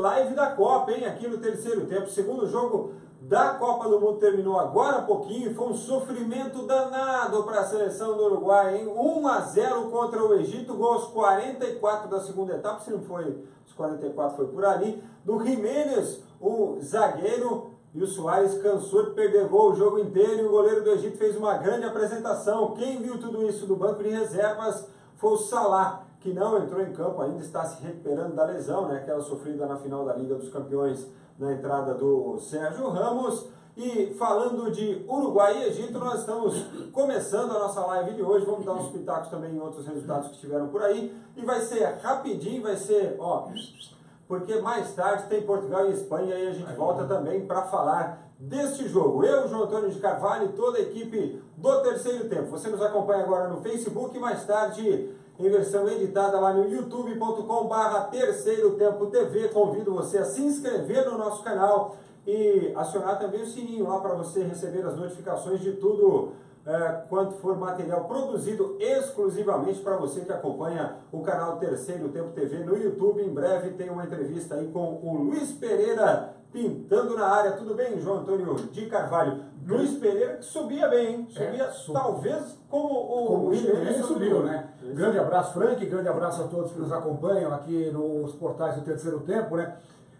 live da Copa, hein? Aqui no terceiro tempo. O segundo jogo da Copa do Mundo terminou agora há pouquinho. Foi um sofrimento danado para a seleção do Uruguai, hein? 1-0 contra o Egito, gol aos 44 da segunda etapa. Se não foi os 44, foi por ali. Do Jiménez, o zagueiro, e o Suárez cansou de perder gol o jogo inteiro. E o goleiro do Egito fez uma grande apresentação. Quem viu tudo isso do banco de reservas foi o Salah, que não entrou em campo ainda, está se recuperando da lesão, né? Aquela sofrida na final da Liga dos Campeões, na entrada do Sérgio Ramos. E falando de Uruguai e Egito, nós estamos começando a nossa live de hoje. Vamos dar uns pitacos também em outros resultados que estiveram por aí. E vai ser rapidinho, vai ser, ó, porque mais tarde tem Portugal e Espanha e a gente volta também para falar deste jogo. Eu, João Antônio de Carvalho e toda a equipe do Terceiro Tempo. Você nos acompanha agora no Facebook e mais tarde em versão editada lá no youtube.com/Terceiro Tempo TV. Convido você a se inscrever no nosso canal e acionar também o sininho lá para você receber as notificações de tudo quanto for material produzido exclusivamente para você que acompanha o canal Terceiro Tempo TV no YouTube. Em breve tem uma entrevista aí com o Luiz Pereira pintando na área. Tudo bem, João Antônio de Carvalho? Luiz Pereira que subia bem, hein? Subia talvez como o Jiménez subiu, né? Grande abraço, Frank, grande abraço a todos que nos acompanham aqui nos portais do Terceiro Tempo, né?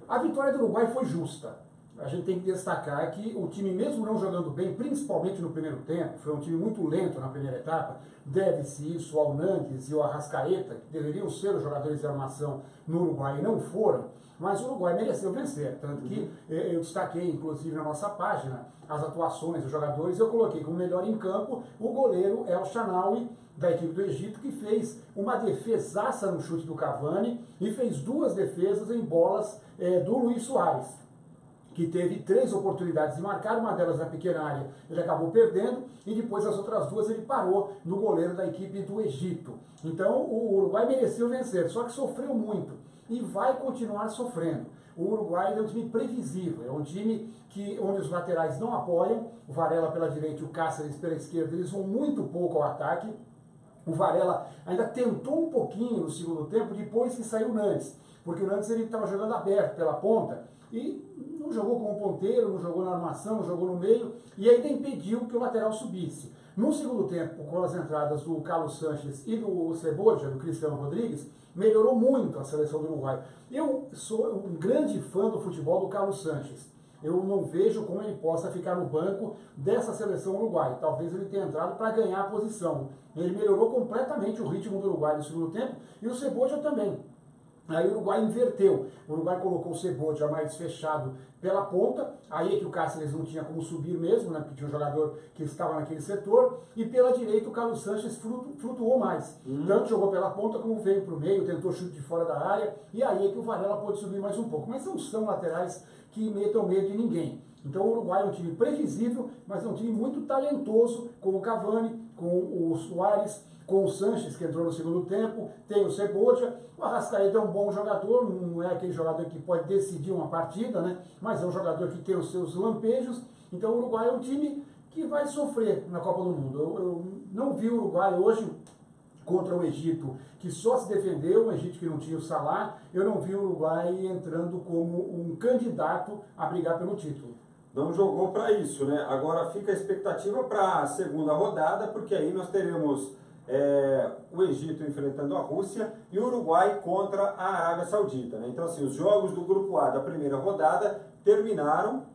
A vitória do Uruguai foi justa. A gente tem que destacar que o time, mesmo não jogando bem, principalmente no primeiro tempo, foi um time muito lento na primeira etapa, deve-se isso ao Nandes e ao Arrascaeta, que deveriam ser os jogadores de armação no Uruguai e não foram, mas o Uruguai mereceu vencer, tanto que eu destaquei, inclusive na nossa página, as atuações dos jogadores. Eu coloquei como melhor em campo o goleiro El Shaarawy, da equipe do Egito, que fez uma defesaça no chute do Cavani e fez duas defesas em bolas do Luis Suárez, que teve 3 oportunidades de marcar, uma delas na pequena área ele acabou perdendo, e depois as outras 2 ele parou no goleiro da equipe do Egito. Então o Uruguai mereceu vencer, só que sofreu muito e vai continuar sofrendo. O Uruguai é um time previsível, é um time onde os laterais não apoiam, o Varela pela direita e o Cáceres pela esquerda, eles vão muito pouco ao ataque. O Varela ainda tentou um pouquinho no segundo tempo, depois que saiu o Nantes, porque o Nantes ele estava jogando aberto pela ponta e não jogou como ponteiro, não jogou na armação, não jogou no meio, e ainda impediu que o lateral subisse. No segundo tempo, com as entradas do Carlos Sanches e do Cebolla, do Cristiano Rodrigues, melhorou muito a seleção do Uruguai. Eu sou um grande fã do futebol do Carlos Sanches. Eu não vejo como ele possa ficar no banco dessa seleção uruguaia. Talvez ele tenha entrado para ganhar a posição. Ele melhorou completamente o ritmo do Uruguai no segundo tempo, e o Cebolla também. Aí o Uruguai inverteu, o Uruguai colocou o Cebolla mais fechado pela ponta, aí é que o Cáceres não tinha como subir mesmo, né, porque tinha um jogador que estava naquele setor, e pela direita o Carlos Sanches flutuou mais, tanto jogou pela ponta como veio para o meio, tentou chute de fora da área, e aí é que o Varela pôde subir mais um pouco, mas não são laterais que metam medo de ninguém. Então o Uruguai é um time previsível, mas é um time muito talentoso, com o Cavani, com o Suárez, com o Sanches, que entrou no segundo tempo, tem o Cebolla. O Arrascaeta é um bom jogador, não é aquele jogador que pode decidir uma partida, né? Mas é um jogador que tem os seus lampejos. Então o Uruguai é um time que vai sofrer na Copa do Mundo. Eu não vi o Uruguai hoje contra o Egito, que só se defendeu, o Egito que não tinha o Salah. Eu não vi o Uruguai entrando como um candidato a brigar pelo título. Não jogou para isso, né? Agora fica a expectativa para a segunda rodada, porque aí nós teremos o Egito enfrentando a Rússia e o Uruguai contra a Arábia Saudita, né? Então assim, os jogos do grupo A da primeira rodada terminaram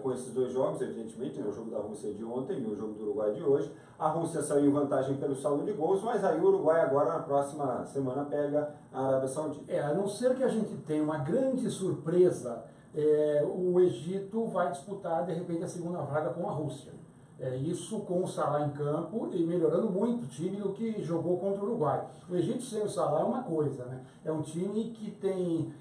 com esses 2 jogos, evidentemente, né? O jogo da Rússia de ontem e o jogo do Uruguai de hoje. A Rússia saiu em vantagem pelo saldo de gols, mas aí o Uruguai agora na próxima semana pega a Arábia Saudita. A não ser que a gente tenha uma grande surpresa, o Egito vai disputar de repente a segunda vaga com a Rússia. Isso com o Salah em campo e melhorando muito o time do que jogou contra o Uruguai. O Egito sem o Salah é uma coisa, né? É um time que tem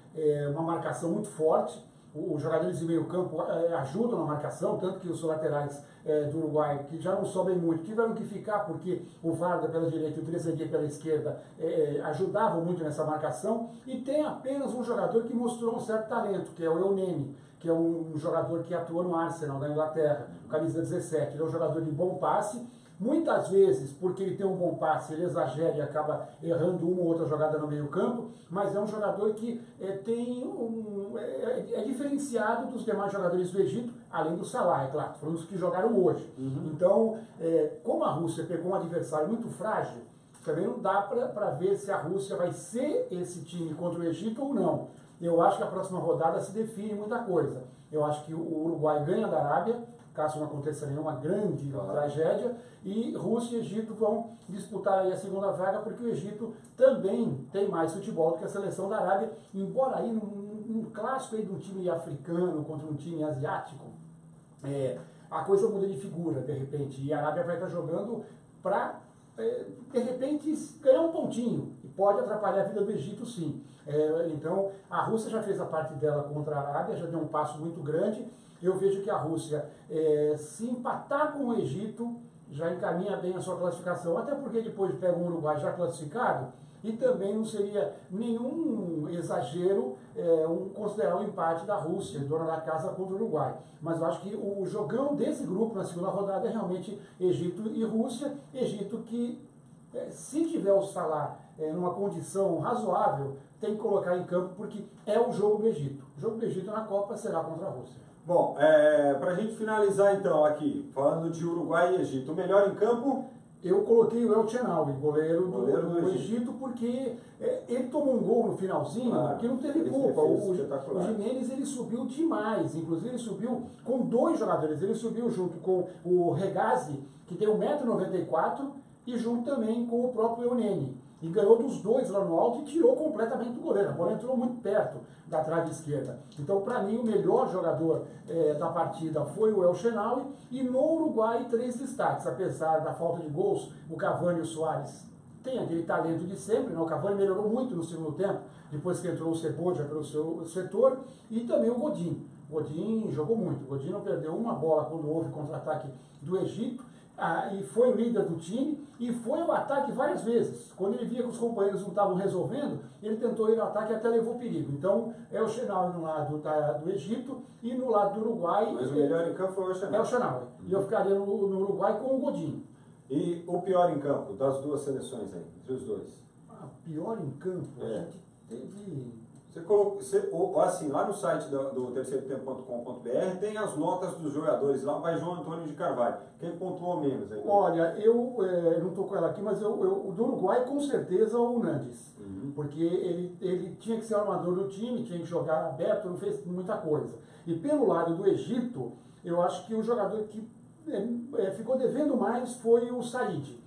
uma marcação muito forte, os jogadores de meio campo ajudam na marcação, tanto que os laterais do Uruguai, que já não sobem muito, tiveram que ficar porque o Varda pela direita e o Trezeguet pela esquerda ajudavam muito nessa marcação, e tem apenas um jogador que mostrou um certo talento, que é o Elneny, que é um jogador que atua no Arsenal, da Inglaterra, camisa 17. Ele é um jogador de bom passe, muitas vezes, porque ele tem um bom passe, ele exagera e acaba errando uma ou outra jogada no meio campo, mas é um jogador que diferenciado dos demais jogadores do Egito, além do Salah, é claro, foram os que jogaram hoje. Então, como a Rússia pegou um adversário muito frágil, também não dá para ver se a Rússia vai ser esse time contra o Egito ou não. Eu acho que a próxima rodada se define muita coisa. Eu acho que o Uruguai ganha da Arábia, caso não aconteça nenhuma grande tragédia, e Rússia e Egito vão disputar aí a segunda vaga, porque o Egito também tem mais futebol do que a seleção da Arábia, embora aí num clássico aí de um time africano contra um time asiático, a coisa muda de figura, de repente, e a Arábia vai estar jogando para, de repente, ganhar um pontinho, e pode atrapalhar a vida do Egito, sim. Então, a Rússia já fez a parte dela contra a Arábia, já deu um passo muito grande. Eu vejo que a Rússia, se empatar com o Egito, já encaminha bem a sua classificação, até porque depois pega um Uruguai já classificado, e também não seria nenhum exagero considerar o empate da Rússia, dona da casa, contra o Uruguai. Mas eu acho que o jogão desse grupo na segunda rodada é realmente Egito e Rússia. Egito que, se tiver o Salah numa condição razoável, tem que colocar em campo, porque é o jogo do Egito. O jogo do Egito na Copa será contra a Rússia. Bom, para a gente finalizar então aqui, falando de Uruguai e Egito, o melhor em campo? Eu coloquei o El Chenaui, goleiro do Egito, porque ele tomou um gol no finalzinho, que não teve culpa. O Giménez, ele subiu demais, inclusive ele subiu com 2 jogadores, ele subiu junto com o Regazi, que tem 1,94 m, e junto também com o próprio Eunene. E ganhou dos 2 lá no alto e tirou completamente do goleiro. A bola entrou muito perto da trave esquerda. Então, para mim, o melhor jogador da partida foi o El Chenaui. E no Uruguai, 3 destaques. Apesar da falta de gols, o Cavani e o Suárez têm aquele talento de sempre. Né? O Cavani melhorou muito no segundo tempo, depois que entrou o Cebolla pelo seu setor. E também o Godin. O Godin jogou muito. O Godin não perdeu uma bola quando houve contra-ataque do Egito. E foi o líder do time, e foi ao ataque várias vezes. Quando ele via que os companheiros não estavam resolvendo, ele tentou ir ao ataque e até levou perigo. Então, é o Chenaui no lado do Egito, e no lado do Uruguai... Mas o melhor em campo foi o Chenaui. É o Chenaui. E eu ficaria no Uruguai com o Godin. E o pior em campo, das 2 seleções aí, entre os 2? Pior em campo? A gente teve... Você colocou, assim, lá no site do terceirotempo.com.br tem as notas dos jogadores, lá vai João Antônio de Carvalho. Quem pontuou menos aí? Olha, eu não estou com ela aqui, mas o do Uruguai com certeza o Nandes. Porque ele tinha que ser o armador do time, tinha que jogar aberto, não fez muita coisa. E pelo lado do Egito, eu acho que o jogador que ficou devendo mais foi o Said.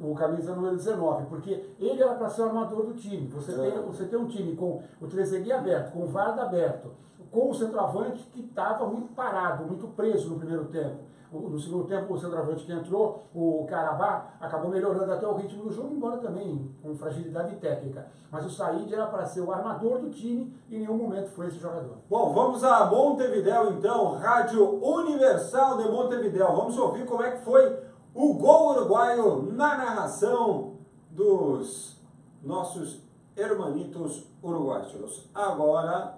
O camisa número 19, porque ele era para ser o armador do time. Você tem um time com o Trezeguet aberto, com o Varda aberto, com o centroavante que estava muito parado, muito preso no primeiro tempo. No segundo tempo, o centroavante que entrou, o Karabakh, acabou melhorando até o ritmo do jogo, embora também com fragilidade técnica. Mas o Said era para ser o armador do time e em nenhum momento foi esse jogador. Bom, vamos a Montevidéu então, Rádio Universal de Montevidéu. Vamos ouvir como é que foi o gol uruguaio na narração dos nossos hermanitos uruguaios. Agora,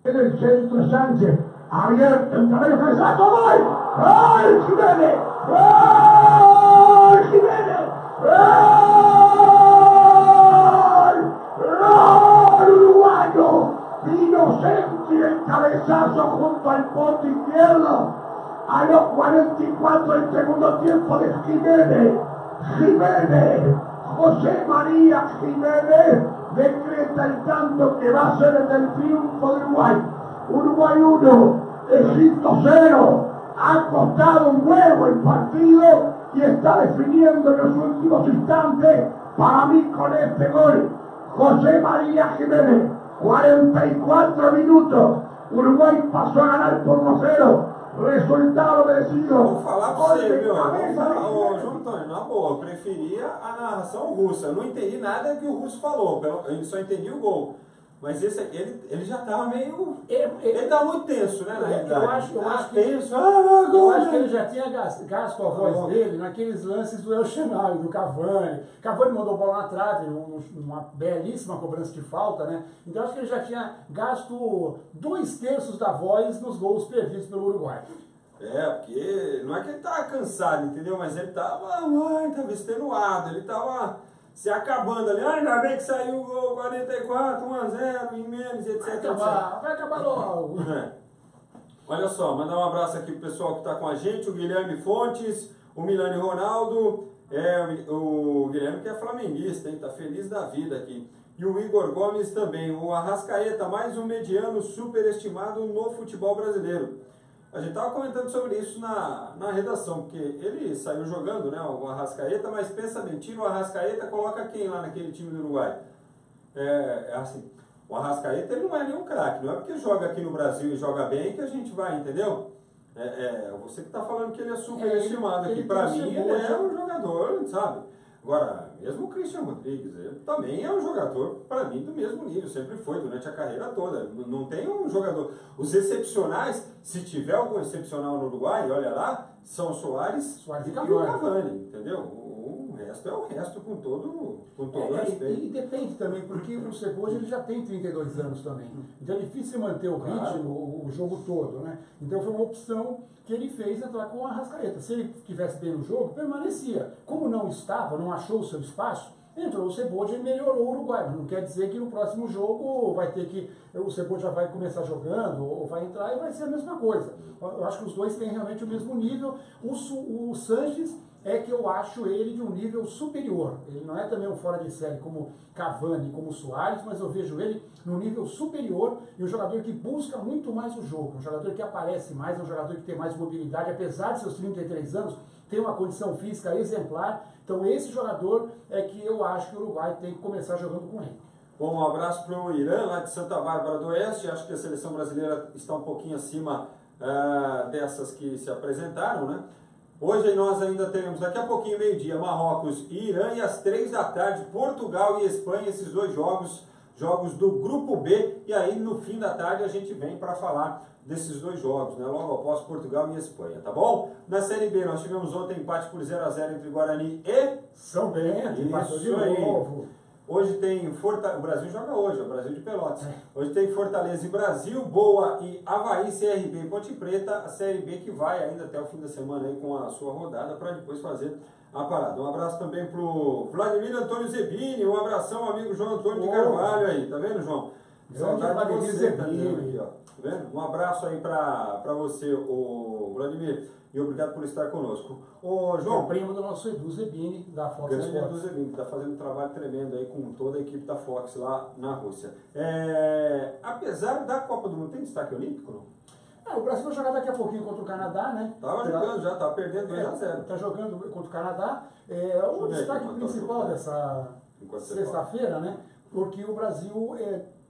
En el centro Sánchez, abierto, en cabello cabezazo, ¡gol! ¡Gol, Jiménez! ¡Gol, Jiménez! ¡Gol! ¡Gol uruguayo! Inocente el cabezazo junto al poste izquierdo. A los 44 del segundo tiempo de Jiménez, José María Jiménez, decreta el tanto que va a ser el del triunfo de Uruguay. Uruguay 1, Egipto 0, ha costado un huevo el partido y está definiendo en los últimos instantes, para mí con este gol, José María Jiménez, 44 minutos, Uruguay pasó a ganar por 1-0. Resultado merecido. Vou falar pra você, viu? João Antônio, na boa, eu preferia a narração russa. Eu não entendi nada que o russo falou, eu só entendi o gol. Mas esse aqui, ele já estava meio... Ele estava muito tenso, né, na realidade. Eu acho que ele já tinha gasto a voz dele naqueles lances do El Chenaui, do Cavani. Cavani mandou bola na trave, uma belíssima cobrança de falta, né? Então acho que ele já tinha gasto 2/3 da voz nos gols perdidos pelo Uruguai. Porque não é que ele estava cansado, entendeu? Mas ele estava extenuado, ele estava se acabando ali. Ah, ainda bem que saiu o gol 44, 1-0, em menos, etc. Vai acabar logo. Olha só, mandar um abraço aqui pro pessoal que está com a gente, o Guilherme Fontes, o Milani Ronaldo, o Guilherme que é flamenguista, hein? Tá feliz da vida aqui. E o Igor Gomes também, o Arrascaeta, mais um mediano superestimado no futebol brasileiro. A gente estava comentando sobre isso na redação, porque ele saiu jogando, né, o Arrascaeta, mas pensa bem, tira o Arrascaeta, coloca quem lá naquele time do Uruguai? Assim, o Arrascaeta ele não é nenhum craque, não é porque joga aqui no Brasil e joga bem que a gente vai, entendeu? Você que está falando que ele é superestimado aqui, para mim ele é um jogador, sabe? Agora, mesmo o Christian Rodrigues, ele também é um jogador, para mim, do mesmo nível, sempre foi, durante a carreira toda. Não tem um jogador... Os excepcionais, se tiver algum excepcional no Uruguai, olha lá, são Soares e o Cavani, entendeu? O resto é o resto, com todo respeito. E depende também, porque o Cebolla ele já tem 32 anos também. Então é difícil manter o ritmo, o jogo todo, né? Então foi uma opção que ele fez entrar com a Arrascaeta. Se ele estivesse bem no jogo, permanecia. Como não estava, não achou o seu espaço, entrou o Cebolla e melhorou o Uruguai. Não quer dizer que no próximo jogo vai ter que... O Cebolla já vai começar jogando, ou vai entrar e vai ser a mesma coisa. Eu acho que os dois têm realmente o mesmo nível. O Sanches é que eu acho ele de um nível superior. Ele não é também um fora de série como Cavani, como Soares, mas eu vejo ele num nível superior e um jogador que busca muito mais o jogo, um jogador que aparece mais, um jogador que tem mais mobilidade, apesar de seus 33 anos, tem uma condição física exemplar. Então esse jogador é que eu acho que o Uruguai tem que começar jogando com ele. Bom, um abraço para o Irã, lá de Santa Bárbara do Oeste. Acho que a seleção brasileira está um pouquinho acima dessas que se apresentaram, né? Hoje nós ainda teremos, daqui a pouquinho, meio-dia, Marrocos e Irã, e às 3 da tarde, Portugal e Espanha, esses dois jogos do Grupo B, e aí no fim da tarde a gente vem para falar desses dois jogos, né, logo após Portugal e Espanha, tá bom? Na Série B nós tivemos ontem empate por 0-0 entre Guarani e São Bento, passou de novo. Hoje tem o Brasil joga hoje, é o Brasil de Pelotas. Hoje tem Fortaleza e Brasil, Boa e Avaí, CRB e Ponte Preta, a Série B que vai ainda até o fim da semana aí com a sua rodada para depois fazer a parada. Um abraço também pro Vladimir Antônio Zebini, um abração ao amigo João Antônio de Carvalho aí, tá vendo, João? Saudade de você, tá aqui, ó. Tá vendo? Um abraço aí para você, o Vladimir, e obrigado por estar conosco. Ô, João, primo do nosso Edu Zebini, da Fox. Edu Zebini, que está fazendo um trabalho tremendo aí com toda a equipe da Fox lá na Rússia. Apesar da Copa do Mundo, tem destaque olímpico, não? O Brasil vai jogar daqui a pouquinho contra o Canadá, né? Tava jogando já, tava perdendo 2-0. Tá jogando contra o Canadá. O destaque principal dessa sexta-feira, né? Porque o Brasil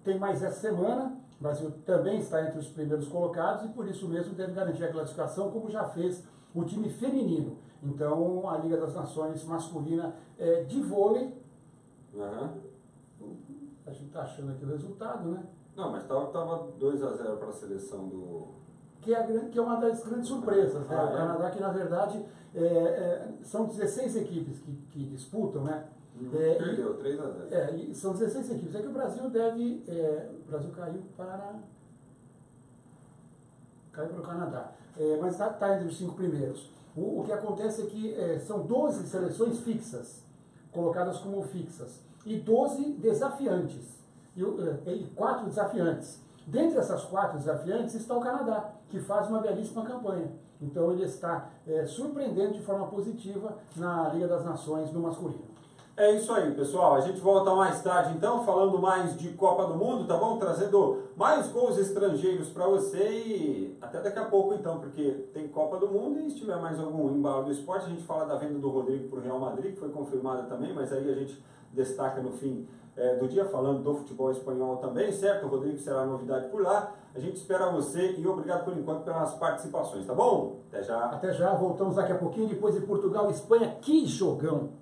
tem mais essa semana. O Brasil também está entre os primeiros colocados e por isso mesmo deve garantir a classificação, como já fez o time feminino. Então, a Liga das Nações masculina de vôlei. A gente está achando aqui o resultado, né? Não, mas estava 2-0 para a seleção do... Que é uma das grandes surpresas, né? O Canadá, que na verdade são 16 equipes que disputam, né? Perdeu, 3-0. São 16 equipes. É que o Brasil deve... o Brasil caiu para o Canadá. Mas está entre os 5 primeiros. O que acontece é que são 12 seleções fixas, colocadas como fixas, e 12 desafiantes, e 4 desafiantes. Dentre essas 4 desafiantes está o Canadá, que faz uma belíssima campanha. Então ele está surpreendendo de forma positiva na Liga das Nações no masculino. É isso aí, pessoal. A gente volta mais tarde, então, falando mais de Copa do Mundo, tá bom? Trazendo mais gols estrangeiros para você e até daqui a pouco, então, porque tem Copa do Mundo e se tiver mais algum embalo do esporte, a gente fala da venda do Rodrigo para o Real Madrid, que foi confirmada também, mas aí a gente destaca no fim do dia, falando do futebol espanhol também, certo? O Rodrigo será novidade por lá. A gente espera você e obrigado por enquanto pelas participações, tá bom? Até já. Até já, voltamos daqui a pouquinho, depois de Portugal e Espanha. Que jogão!